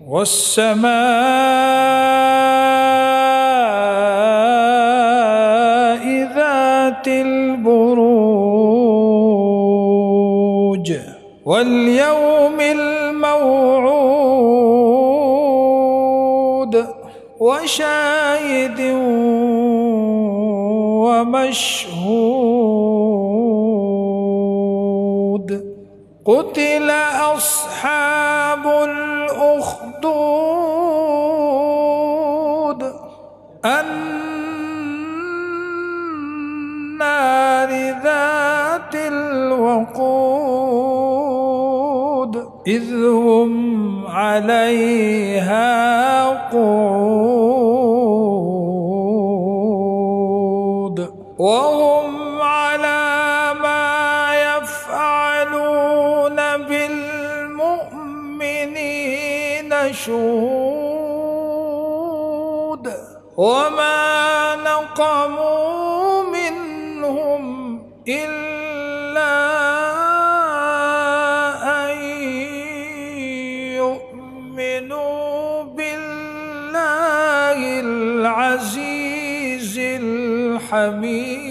والسماء ذات البروج واليوم الموعود وشاهد ومشهود قتل أصحاب الأخدود النار ذات الوقود إذ هم عليها قعود وهم على ما يفعلون بالمؤمنين شهود وما نقموا منهم إلا أن يؤمنوا بالله العزيز الحميد.